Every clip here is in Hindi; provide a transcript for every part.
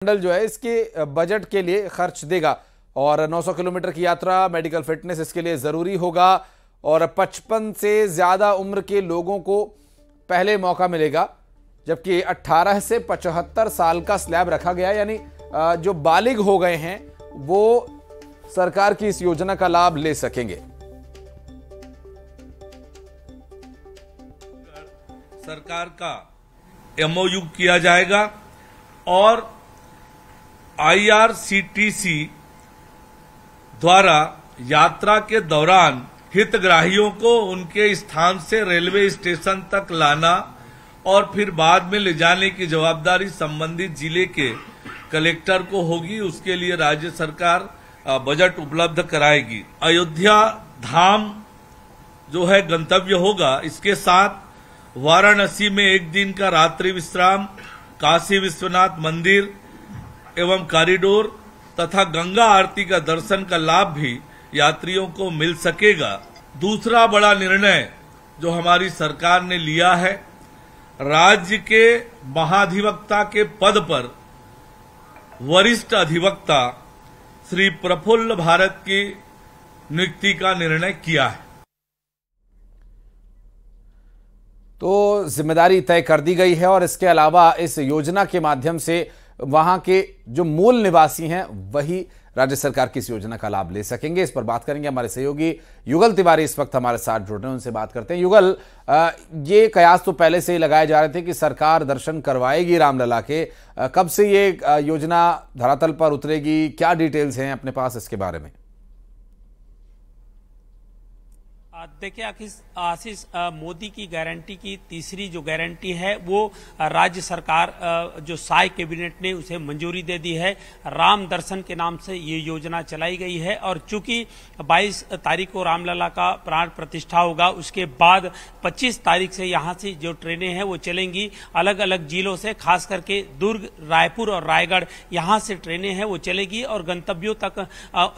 मंडल जो है इसके बजट के लिए खर्च देगा और 900 किलोमीटर की यात्रा, मेडिकल फिटनेस इसके लिए जरूरी होगा और 55 से ज्यादा उम्र के लोगों को पहले मौका मिलेगा, जबकि 18 से 75 साल का स्लैब रखा गया, यानी जो बालिग हो गए हैं वो सरकार की इस योजना का लाभ ले सकेंगे। सरकार का एमओयू किया जाएगा और आईआरसीटीसी द्वारा यात्रा के दौरान हितग्राहियों को उनके स्थान से रेलवे स्टेशन तक लाना और फिर बाद में ले जाने की जवाबदारी संबंधित जिले के कलेक्टर को होगी। उसके लिए राज्य सरकार बजट उपलब्ध कराएगी। अयोध्या धाम जो है गंतव्य होगा। इसके साथ वाराणसी में एक दिन का रात्रि विश्राम, काशी विश्वनाथ मंदिर एवं कॉरिडोर तथा गंगा आरती का दर्शन का लाभ भी यात्रियों को मिल सकेगा। दूसरा बड़ा निर्णय जो हमारी सरकार ने लिया है, राज्य के महाधिवक्ता के पद पर वरिष्ठ अधिवक्ता श्री प्रफुल्ल भारत की नियुक्ति का निर्णय किया है। तो जिम्मेदारी तय कर दी गई है और इसके अलावा इस योजना के माध्यम से वहां के जो मूल निवासी हैं वही राज्य सरकार की इस योजना का लाभ ले सकेंगे। इस पर बात करेंगे हमारे सहयोगी युगल तिवारी इस वक्त हमारे साथ जुड़ रहे हैं, उनसे बात करते हैं। युगल, ये कयास तो पहले से ही लगाए जा रहे थे कि सरकार दर्शन करवाएगी रामलला के, कब से ये योजना धरातल पर उतरेगी, क्या डिटेल्स हैं अपने पास इसके बारे में? देखिए आशीष, मोदी की गारंटी की तीसरी जो गारंटी है वो राज्य सरकार जो साय कैबिनेट ने उसे मंजूरी दे दी है। राम दर्शन के नाम से ये योजना चलाई गई है और चूंकि 22 तारीख को रामलला का प्राण प्रतिष्ठा होगा, उसके बाद 25 तारीख से यहाँ से जो ट्रेनें हैं वो चलेंगी अलग अलग जिलों से, खास करके दुर्ग, रायपुर और रायगढ़, यहाँ से ट्रेनें हैं वो चलेगी और गंतव्यों तक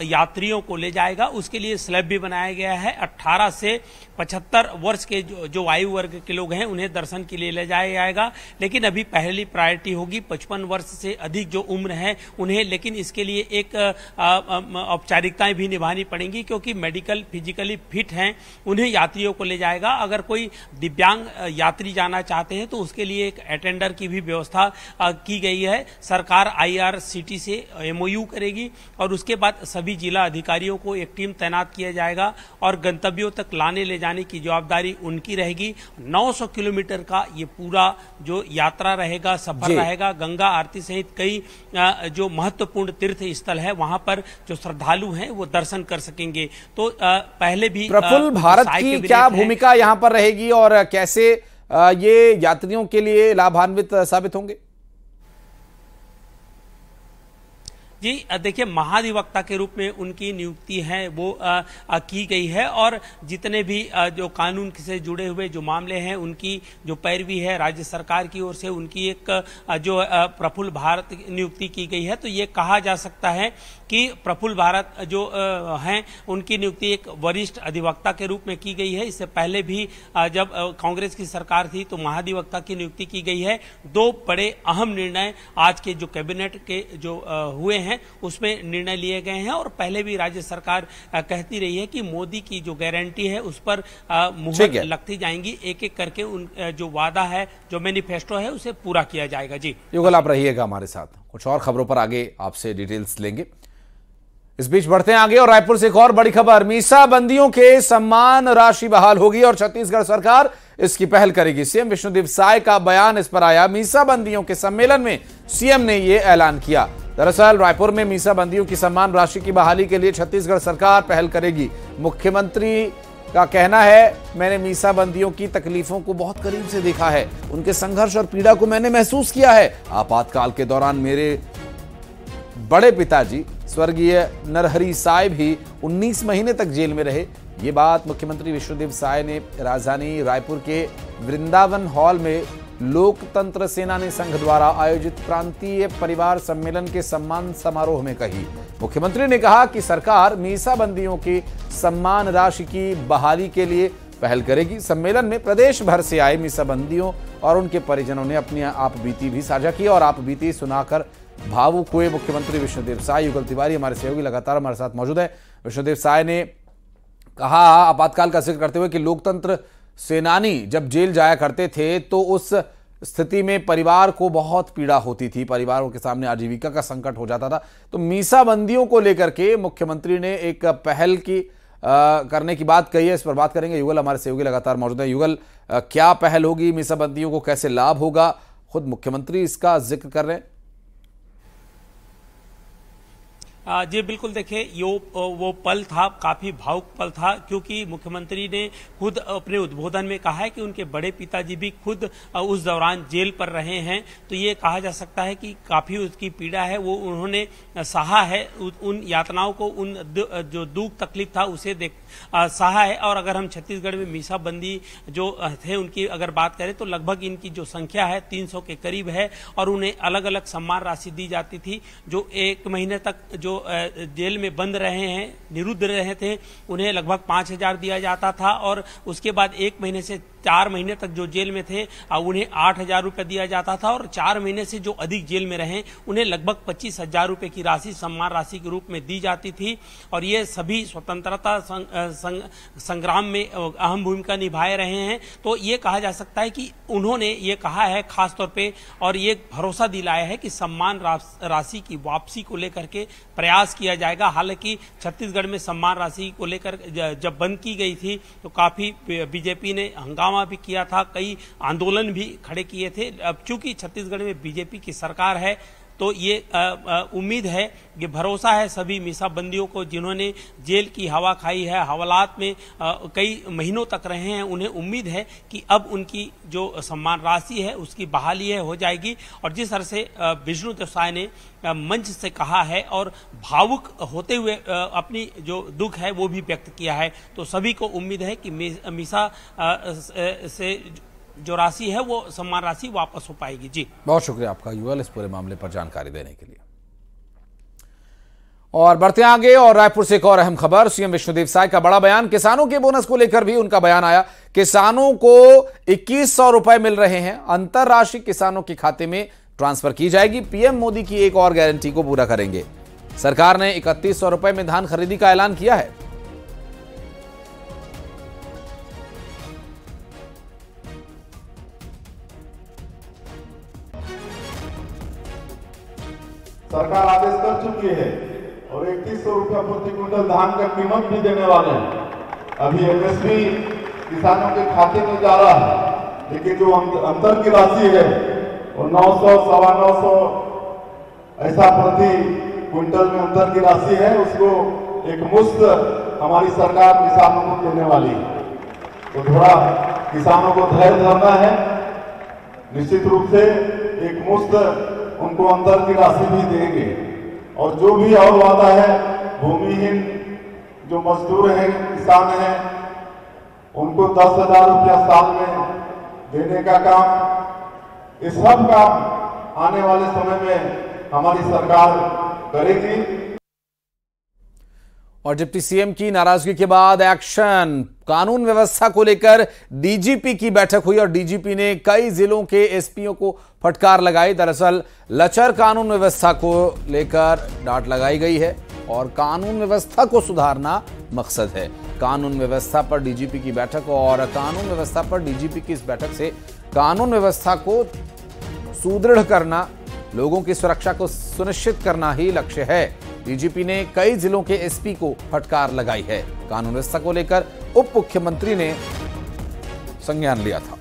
यात्रियों को ले जाएगा। उसके लिए स्लैब भी बनाया गया है। 18 से 75 वर्ष के जो आयु वर्ग के लोग हैं उन्हें दर्शन के लिए ले जाया जाएगा, लेकिन अभी पहली प्रायोरिटी होगी 55 वर्ष से अधिक जो उम्र है उन्हें। लेकिन इसके लिए एक औपचारिकताएं भी निभानी पड़ेंगी, क्योंकि मेडिकल फिजिकली फिट हैं उन्हें यात्रियों को ले जाएगा। अगर कोई दिव्यांग यात्री जाना चाहते हैं तो उसके लिए एक अटेंडर की भी व्यवस्था की गई है। सरकार आईआरसीटी से एमओयू करेगी और उसके बाद सभी जिला अधिकारियों को एक टीम तैनात किया जाएगा और गंतव्यों तक लाने ले जाने की जवाबदारी उनकी रहेगी। 900 किलोमीटर का ये पूरा जो यात्रा रहेगा, सफर रहेगा। गंगा आरती सहित कई जो महत्वपूर्ण तीर्थ स्थल है वहां पर जो श्रद्धालु हैं वो दर्शन कर सकेंगे। तो पहले भी प्रफुल्ल भारत की क्या भूमिका यहां पर रहेगी और कैसे ये यात्रियों के लिए लाभान्वित साबित होंगे? जी देखिए, महाधिवक्ता के रूप में उनकी नियुक्ति है वो की गई है और जितने भी जो कानून से जुड़े हुए जो मामले हैं उनकी जो पैरवी है राज्य सरकार की ओर से उनकी एक जो प्रफुल्ल भारत नियुक्ति की गई है। तो ये कहा जा सकता है कि प्रफुल्ल भारत जो हैं उनकी नियुक्ति एक वरिष्ठ अधिवक्ता के रूप में की गई है। इससे पहले भी जब कांग्रेस की सरकार थी तो महाधिवक्ता की नियुक्ति की गई है। दो बड़े अहम निर्णय आज के जो कैबिनेट के जो हुए हैं उसमें निर्णय लिए गए हैं और पहले भी राज्य सरकार कहती रही है कि मोदी की जो गारंटी है उस पर मुहर लगती जाएंगी। एक एक करके उन जो वादा है, जो मैनिफेस्टो है उसे पूरा किया जाएगा। जी युगल, आप रहिएगा हमारे साथ, कुछ और खबरों पर आगे आपसे डिटेल्स लेंगे। इस बीच बढ़ते हैं आगे और रायपुर से एक और बड़ी खबर, मीसा बंदियों के सम्मान राशि बहाल होगी और छत्तीसगढ़ सरकार इसकी पहल करेगी। सीएम विष्णुदेव साय का बयान इस पर आया। मीसा बंदियों के सम्मेलन में सीएम ने यह ऐलान किया। दरअसल रायपुर में मीसा बंदियों की सम्मान राशि की बहाली के लिए छत्तीसगढ़ सरकार पहल करेगी। मुख्यमंत्री का कहना है, मैंने मीसा बंदियों की तकलीफों को बहुत करीब से देखा है, उनके संघर्ष और पीड़ा को मैंने महसूस किया है। आपातकाल के दौरान मेरे बड़े पिताजी स्वर्गीय नरहरि साय भी 19 महीने तक जेल में रहे। ये बात मुख्यमंत्री विष्णुदेव साय ने राजधानी रायपुर के वृंदावन हॉल में लोकतंत्र सेनानी संघ द्वारा आयोजित प्रांतीय परिवार सम्मेलन के सम्मान समारोह में कही। मुख्यमंत्री ने कहा कि सरकार मीसा बंदियों की सम्मान राशि की बहाली के लिए पहल करेगी। सम्मेलन में प्रदेश भर से आए मीसा बंदियों और उनके परिजनों ने अपनी आप बीती भी साझा की और आप बीती सुनाकर भावुक हुए मुख्यमंत्री विष्णुदेव साय। युगल तिवारी हमारे सहयोगी लगातार हमारे साथ मौजूद है। विष्णुदेव साय ने कहा आपातकाल का जिक्र करते हुए कि लोकतंत्र सेनानी जब जेल जाया करते थे तो उस स्थिति में परिवार को बहुत पीड़ा होती थी, परिवारों के सामने आजीविका का संकट हो जाता था। तो मीसाबंदियों को लेकर के मुख्यमंत्री ने एक पहल की करने की बात कही है, इस पर बात करेंगे। युगल हमारे सहयोगी लगातार मौजूद है। युगल, क्या पहल होगी, मीसाबंदियों को कैसे लाभ होगा, खुद मुख्यमंत्री इसका जिक्र कर रहे हैं। जी बिल्कुल, देखिए वो पल था, काफी भावुक पल था, क्योंकि मुख्यमंत्री ने खुद अपने उद्बोधन में कहा है कि उनके बड़े पिताजी भी खुद उस दौरान जेल पर रहे हैं। तो ये कहा जा सकता है कि काफी उसकी पीड़ा है, वो उन्होंने सहा है, उन यातनाओं को, उन जो दुख तकलीफ था उसे सहा है। और अगर हम छत्तीसगढ़ में मीसाबंदी जो थे उनकी अगर बात करें तो लगभग इनकी जो संख्या है 300 के करीब है, और उन्हें अलग अलग सम्मान राशि दी जाती थी। जो 1 महीने तक जो जेल में बंद रहे हैं, निरुद्ध रहे थे, उन्हें लगभग 5,000 दिया जाता था, और उसके बाद 1 महीने से 4 महीने तक जो जेल में थे उन्हें 8,000 रुपये दिया जाता था, और 4 महीने से जो अधिक जेल में रहे उन्हें लगभग 25,000 रुपये की राशि सम्मान राशि के रूप में दी जाती थी। और ये सभी स्वतंत्रता संग्राम में अहम भूमिका निभाए रहे हैं। तो ये कहा जा सकता है कि उन्होंने ये कहा है खासतौर पे, और ये भरोसा दिलाया है कि सम्मान राशि की वापसी को लेकर के प्रयास किया जाएगा। हालांकि छत्तीसगढ़ में सम्मान राशि को लेकर जब बंद की गई थी तो काफी बीजेपी ने हंगामा भी किया था, कई आंदोलन भी खड़े किए थे। अब चूंकि छत्तीसगढ़ में बीजेपी की सरकार है तो ये उम्मीद है, ये भरोसा है सभी मीसाबंदियों को जिन्होंने जेल की हवा खाई है, हवालात में कई महीनों तक रहे हैं, उन्हें उम्मीद है कि अब उनकी जो सम्मान राशि है उसकी बहाली हो जाएगी। और जिस तरह से विष्णुदेव साय ने मंच से कहा है और भावुक होते हुए अपनी जो दुख है वो भी व्यक्त किया है, तो सभी को उम्मीद है कि मीसा से जो राशि है वो सम्मान राशि वापस हो पाएगी। जी बहुत शुक्रिया आपका युगल इस पूरे मामले पर जानकारी देने के लिए। और बढ़ते आगे, और रायपुर से एक और अहम खबर, सीएम विष्णुदेव साय का बड़ा बयान। किसानों के बोनस को लेकर भी उनका बयान आया। किसानों को 2100 रुपए मिल रहे हैं, अंतरराशि किसानों के खाते में ट्रांसफर की जाएगी। पीएम मोदी की एक और गारंटी को पूरा करेंगे। सरकार ने 3100 रुपए में धान खरीदी का ऐलान किया है। सरकार आदेश कर चुकी है और 3100 रुपया प्रति क्विंटल धान का कीमत भी देने वाले हैं। अभी एमएसपी किसानों के खाते में जा रहा है, लेकिन जो अंतर की राशि है वो 900, 950 ऐसा प्रति क्विंटल में अंतर की राशि है, उसको एक मुश्त हमारी सरकार किसानों को देने वाली है। तो थोड़ा किसानों को धैर्य धरना है। निश्चित रूप से एक मुश्त उनको अंतर की राशि भी देंगे। और जो भी और वादा है, भूमिहीन जो मजदूर हैं, किसान हैं, उनको 10,000 रुपया साल में देने का काम, ये सब काम आने वाले समय में हमारी सरकार करेगी। और डिप्टी सीएम की नाराजगी के बाद एक्शन। कानून व्यवस्था को लेकर डीजीपी की बैठक हुई और डीजीपी ने कई जिलों के एसपीओ को फटकार लगाई। दरअसल लचर कानून व्यवस्था को लेकर डांट लगाई गई है और कानून व्यवस्था को सुधारना मकसद है। कानून व्यवस्था पर डीजीपी की बैठक, और कानून व्यवस्था पर डीजीपी की इस बैठक से कानून व्यवस्था को सुदृढ़ करना, लोगों की सुरक्षा को सुनिश्चित करना ही लक्ष्य है। डीजीपी ने कई जिलों के एसपी को फटकार लगाई है। कानून व्यवस्था को लेकर उप मुख्यमंत्री ने संज्ञान लिया था।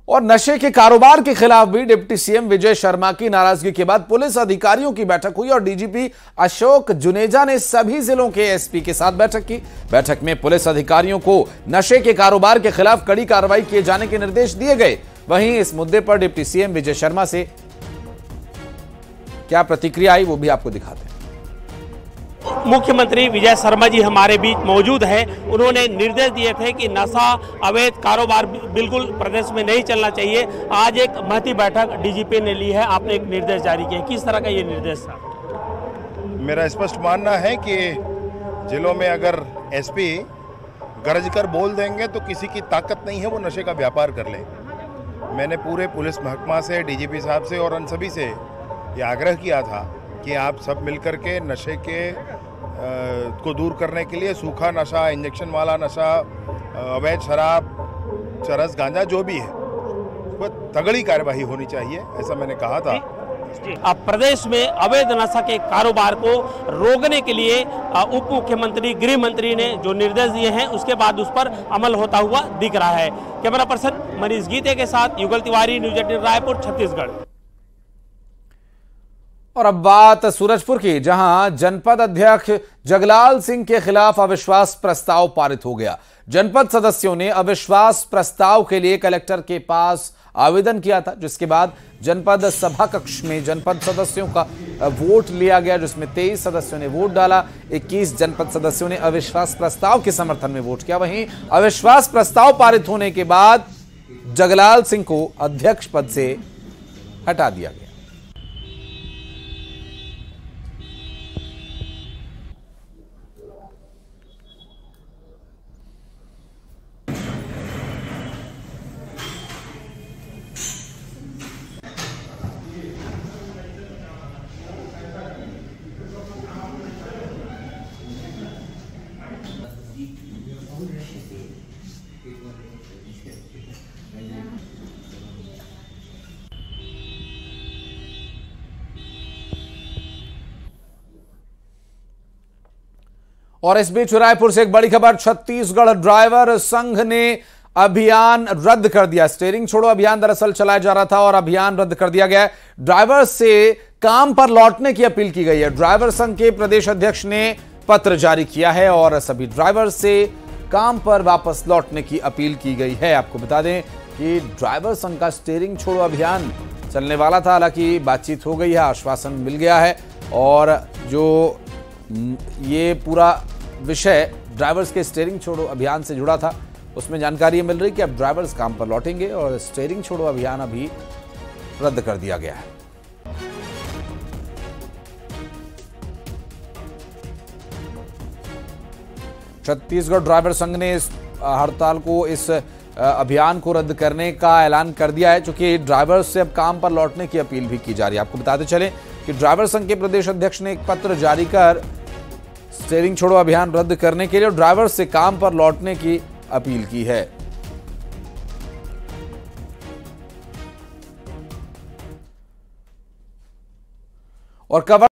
और नशे के कारोबार के खिलाफ भी डिप्टी सीएम विजय शर्मा की नाराजगी के बाद पुलिस अधिकारियों की बैठक हुई और डीजीपी अशोक जुनेजा ने सभी जिलों के एसपी के साथ बैठक की। बैठक में पुलिस अधिकारियों को नशे के कारोबार के खिलाफ कड़ी कार्रवाई किए जाने के निर्देश दिए गए। वहीं इस मुद्दे पर डिप्टी सीएम विजय शर्मा से क्या प्रतिक्रिया आई वो भी आपको दिखाते हैं। मुख्यमंत्री विजय शर्मा जी हमारे बीच मौजूद हैं। उन्होंने निर्देश दिए थे कि नशा अवैध कारोबार बिल्कुल प्रदेश में नहीं चलना चाहिए। आज एक महती बैठक डीजीपी ने ली है, आपने एक निर्देश जारी किया, किस तरह का ये निर्देश था? मेरा स्पष्ट मानना है कि जिलों में अगर एसपी गरज कर बोल देंगे तो किसी की ताकत नहीं है वो नशे का व्यापार कर ले। मैंने पूरे पुलिस महकमा से, डीजीपी साहब से और उन सभी से ये आग्रह किया था कि आप सब मिलकर के नशे के को दूर करने के लिए सूखा नशा, इंजेक्शन वाला नशा, अवैध शराब, चरस, गांजा जो भी है उस पर तगड़ी कार्यवाही होनी चाहिए, ऐसा मैंने कहा था। अब प्रदेश में अवैध नशा के कारोबार को रोकने के लिए उप मुख्यमंत्री, गृह मंत्री ने जो निर्देश दिए हैं उसके बाद उस पर अमल होता हुआ दिख रहा है। कैमरा पर्सन मनीष गीते के साथ युगल तिवारी, न्यूज़ 18 रायपुर, छत्तीसगढ़। और अब बात सूरजपुर की, जहां जनपद अध्यक्ष जगलाल सिंह के खिलाफ अविश्वास प्रस्ताव पारित हो गया। जनपद सदस्यों ने अविश्वास प्रस्ताव के लिए कलेक्टर के पास आवेदन किया था, जिसके बाद जनपद सभा कक्ष में जनपद सदस्यों का वोट लिया गया, जिसमें 23 सदस्यों ने वोट डाला। 21 जनपद सदस्यों ने अविश्वास प्रस्ताव के समर्थन में वोट किया। वहीं अविश्वास प्रस्ताव पारित होने के बाद जगलाल सिंह को अध्यक्ष पद से हटा दिया गया। और इस बीच रायपुर से एक बड़ी खबर, छत्तीसगढ़ ड्राइवर संघ ने अभियान रद्द कर दिया। स्टीयरिंग छोड़ो अभियान दरअसल चलाया जा रहा था और अभियान रद्द कर दिया गया है। ड्राइवर से काम पर लौटने की अपील की गई है। ड्राइवर संघ के प्रदेश अध्यक्ष ने पत्र जारी किया है और सभी ड्राइवर से काम पर वापस लौटने की अपील की गई है। आपको बता दें कि ड्राइवर संघ का स्टीयरिंग छोड़ो अभियान चलने वाला था, हालांकि बातचीत हो गई है, आश्वासन मिल गया है और जो ये पूरा विषय ड्राइवर्स के स्टीयरिंग छोड़ो अभियान से जुड़ा था, उसमें जानकारी मिल रही कि अब ड्राइवर्स काम पर लौटेंगे और स्टीयरिंग छोड़ो अभियान अभी रद्द कर दिया गया है। छत्तीसगढ़ ड्राइवर संघ ने इस हड़ताल को, इस अभियान को रद्द करने का ऐलान कर दिया है, क्योंकि ड्राइवर्स से अब काम पर लौटने की अपील भी की जा रही है। आपको बताते चलें कि ड्राइवर संघ के प्रदेश अध्यक्ष ने एक पत्र जारी कर स्टीयरिंग छोड़ो अभियान रद्द करने के लिए ड्राइवर से काम पर लौटने की अपील की है। और कवर